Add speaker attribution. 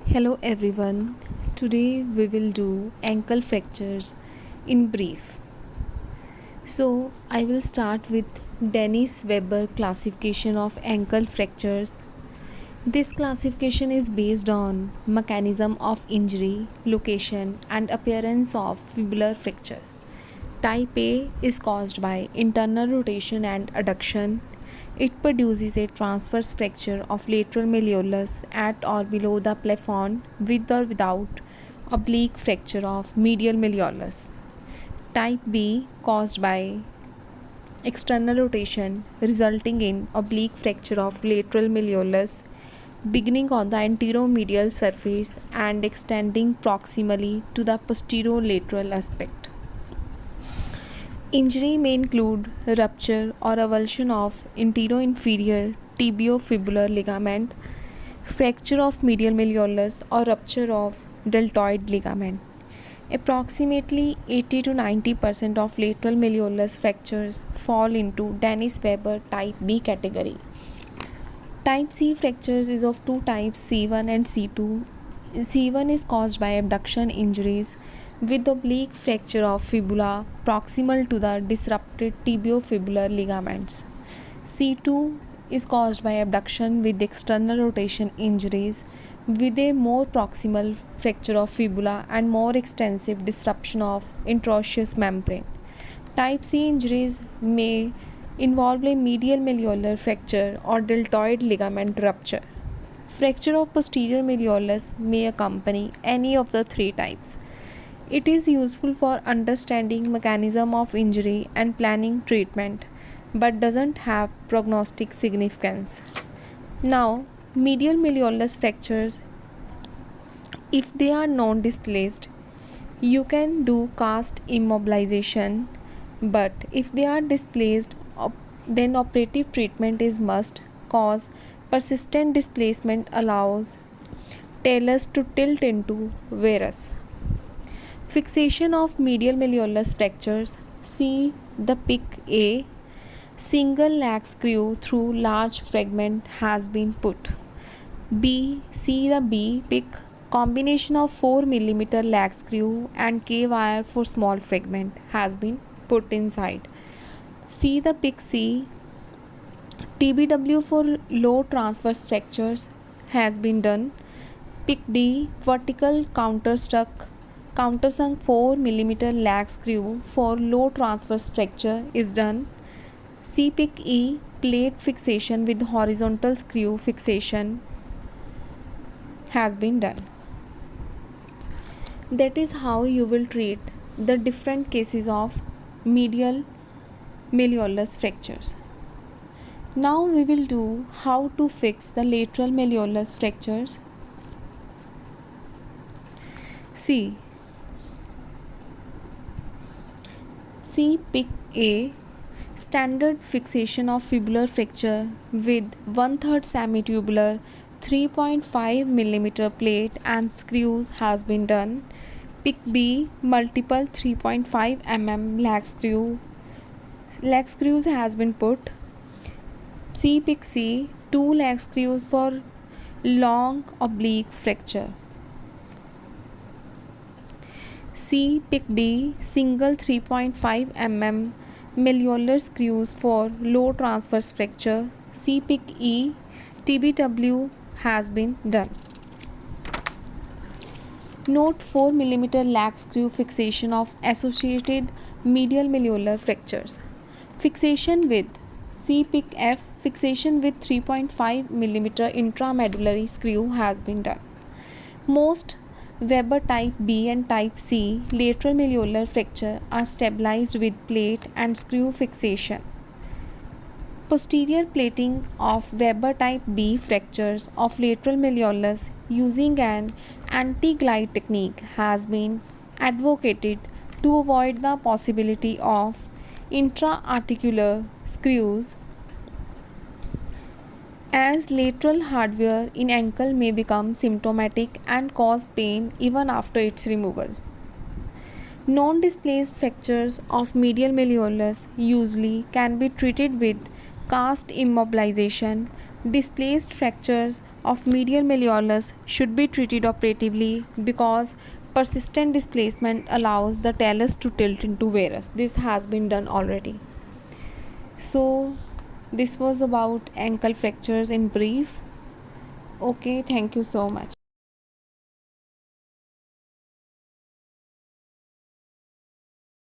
Speaker 1: Hello everyone. Today we will do ankle fractures in brief. So, I will start with Dennis Weber classification of ankle fractures. This classification is based on mechanism of injury, location and appearance of fibular fracture. Type A is caused by internal rotation and adduction. It produces a transverse fracture of lateral malleolus at or below the plafond with or without oblique fracture of medial malleolus. Type B caused by external rotation resulting in oblique fracture of lateral malleolus beginning on the anteromedial surface and extending proximally to the posterolateral aspect. Injury may include rupture or avulsion of anteroinferior tibiofibular ligament, fracture of medial malleolus, or rupture of deltoid ligament. Approximately 80 to 90% of lateral malleolus fractures fall into Dennis-Weber type B category. Type C fractures is of two types, C1 and C2. C1 is caused by abduction injuries with oblique fracture of fibula proximal to the disrupted tibiofibular ligaments. C2 is caused by abduction with external rotation injuries with a more proximal fracture of fibula and more extensive disruption of interosseous membrane. Type C injuries may involve a medial malleolar fracture or deltoid ligament rupture. Fracture of posterior malleolus may accompany any of the three types. It is useful for understanding mechanism of injury and planning treatment, but doesn't have prognostic significance. Now, medial malleolus fractures, if they are non-displaced, you can do cast immobilization, but if they are displaced, then operative treatment is must cause persistent displacement allows talus to tilt into varus. Fixation of medial malleolus fractures. See the pic A. Single lag screw through large fragment has been put. B. See the B pic. Combination of 4 mm lag screw and K wire for small fragment has been put inside. See the pic C. TBW for low transverse fractures has been done. Pic D. Vertical countersunk 4 mm lag screw for low transverse fracture is done. See pic E. Plate fixation with horizontal screw fixation has been done. That is how you will treat the different cases of medial malleolus fractures. Now we will do how to fix the lateral malleolus fractures. See pic A. Standard fixation of fibular fracture with 1/3 semitubular 3.5 mm plate and screws has been done. Pic B. Multiple 3.5 mm lag screws has been put. See pic C. 2 lag screws for long oblique fracture. See pic D. Single 3.5 mm malleolar screws for low transverse fracture. See pic E. TBW has been done. Note 4 mm lag screw fixation of associated medial malleolar fractures. Fixation with C pic F. Fixation with 3.5 mm intramedullary screw has been done. Most Weber type B and type C lateral malleolar fracture are stabilized with plate and screw fixation. Posterior plating of Weber type B fractures of lateral malleolus using an anti-glide technique has been advocated to avoid the possibility of intra-articular screws, as lateral hardware in ankle may become symptomatic and cause pain even after its removal. Non-displaced fractures of medial malleolus usually can be treated with cast immobilization, Displaced fractures of medial malleolus should be treated operatively because persistent displacement allows the talus to tilt into varus. This has been done already. So, this was about ankle fractures in brief. Okay, thank you so much.